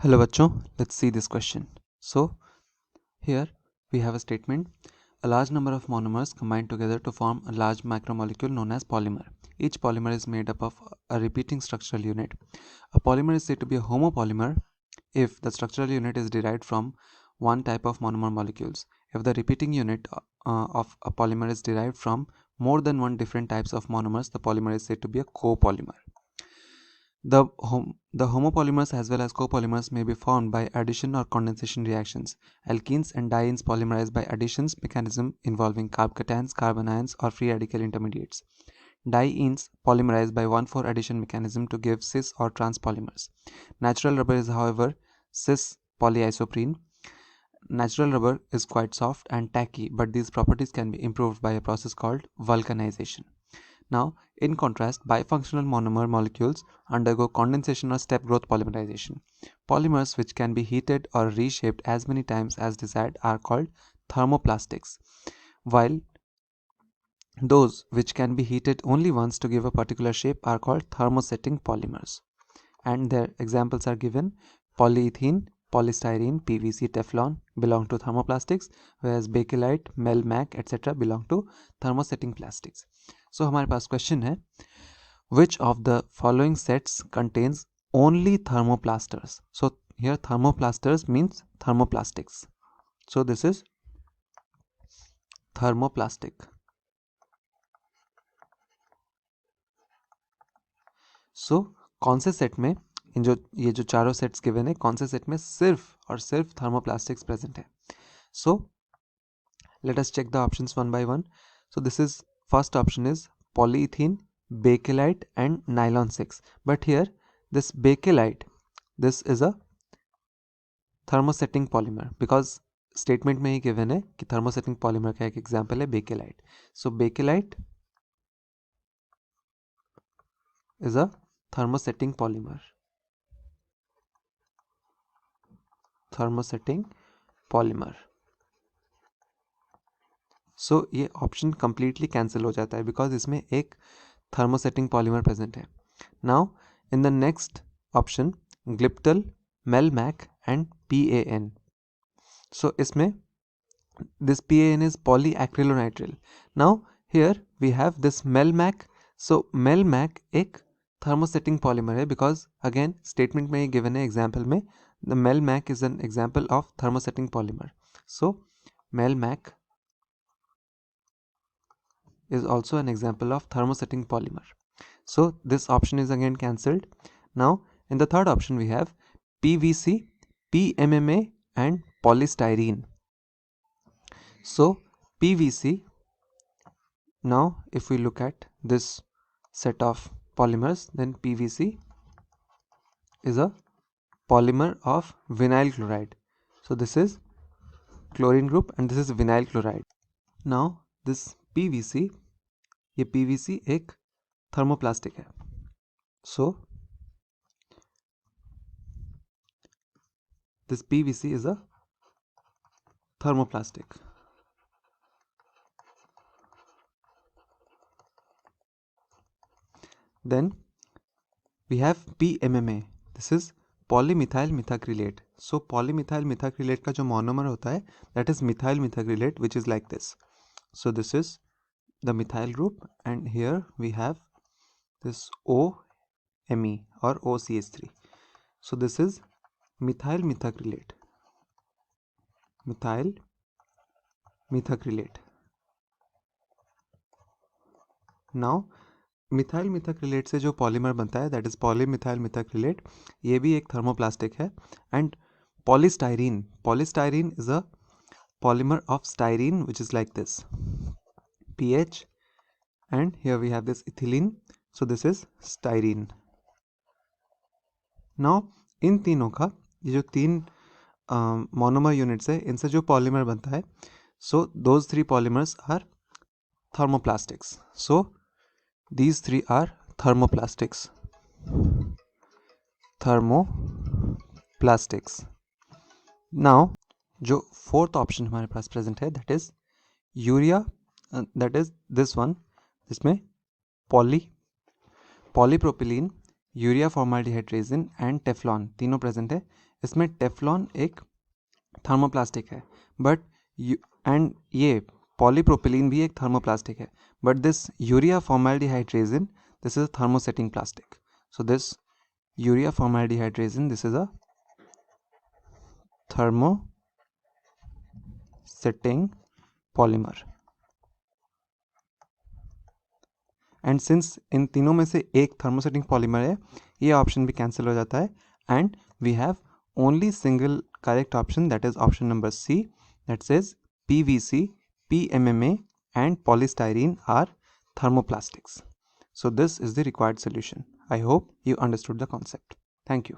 Hello bachcho, let's see this question. So here we have a statement. A large number of monomers combine together to form a large macromolecule known as polymer. Each polymer is made up of a repeating structural unit. A polymer is said to be a homopolymer if the structural unit is derived from one type of monomer molecules. If the repeating unit of a polymer is derived from more than one different types of monomers, the polymer is said to be a copolymer. The homopolymers as well as copolymers may be formed by addition or condensation reactions. Alkenes and dienes polymerize by additions mechanism involving carbocations, carbon ions, or free radical intermediates. Dienes polymerize by 1,4 addition mechanism to give cis or trans polymers. Natural rubber is, however, cis polyisoprene. Natural rubber is quite soft and tacky, but these properties can be improved by a process called vulcanization. Now, in contrast, bifunctional monomer molecules undergo condensation or step growth polymerization. Polymers which can be heated or reshaped as many times as desired are called thermoplastics, while those which can be heated only once to give a particular shape are called thermosetting polymers. And their examples are given. Polyethylene, polystyrene, PVC, Teflon belong to thermoplastics, whereas bakelite, Melmac, etc. belong to thermosetting plastics. So हमारे पास question है, which of the following sets contains only thermoplasters? So here thermoplasters means thermoplastics. So this is thermoplastic. So कौन से set में ये जो चारों sets given है, कौन से सेट में सिर्फ और सिर्फ थर्मोप्लास्टिक्स प्रेजेंट है? So let us check the options one by one. So this is first option is polyethylene, bakelite and nylon 6. But here this bakelite, this is a thermosetting polymer because statement में ही given है कि thermosetting polymer का एक example है bakelite. So bakelite is a thermosetting polymer. Thermosetting polymer. सो ये option completely cancel हो जाता है बिकॉज इसमें एक थर्मोसेटिंग पॉलीमर प्रेजेंट है. Now in the next option glyptal, melmac and PAN. So इसमें this PAN is polyacrylonitrile. Now here we have this Melmac. So Melmac एक thermosetting polymer है because again statement में given है example में the Melmac is an example of thermosetting polymer. So Melmac is also an example of thermosetting polymer. So this option is again cancelled. Now in the third option we have PVC, PMMA and polystyrene. So PVC, now if we look at this set of polymers, then PVC is a polymer of vinyl chloride. So this is chlorine group and this is vinyl chloride. Now this PVC, ये PVC एक thermoplastic है. So this PVC is a thermoplastic. Then we have PMMA. This is polymethyl methacrylate. So polymethyl methacrylate का जो monomer होता है that is methyl methacrylate, which is like this. So this is the methyl group and here we have this OMe or OCH3. So this is methyl methacrylate. Methyl methacrylate. Now methyl methacrylate से जो polymer बनता है that is पॉलीमिथाइल मिथाक्रिलेट, ये भी एक thermoplastic है. And polystyrene, polystyrene is a polymer of styrene which is like this PH and here we have this ethylene, so this is styrene. Now इन तीनों का ये जो तीन मोनोमर यूनिट्स है इनसे जो पॉलीमर बनता है, so those three polymers are thermoplastics. So these three are thermoplastics. Thermoplastics. Now जो फोर्थ ऑप्शन हमारे पास प्रेजेंट है that is urea, that is this one, जिसमें polypropylene urea formaldehyde resin and Teflon तीनों प्रेजेंट है। इसमें टेफ्लॉन एक thermoplastic है, बट एंड ये पॉलीप्रोपिलीन भी एक थर्मोप्लास्टिक है, but this urea formaldehyde resin this is a thermosetting plastic. So this urea formaldehyde resin, this is a thermosetting polymer. And since in तीनों में से एक थर्मोसेटिंग पॉलीमर है, ये ऑप्शन भी कैंसिल हो जाता है and we have only single correct option, that is option number C, that says PVC, PMMA and polystyrene are thermoplastics. So this is the required solution. I hope you understood the concept. Thank you.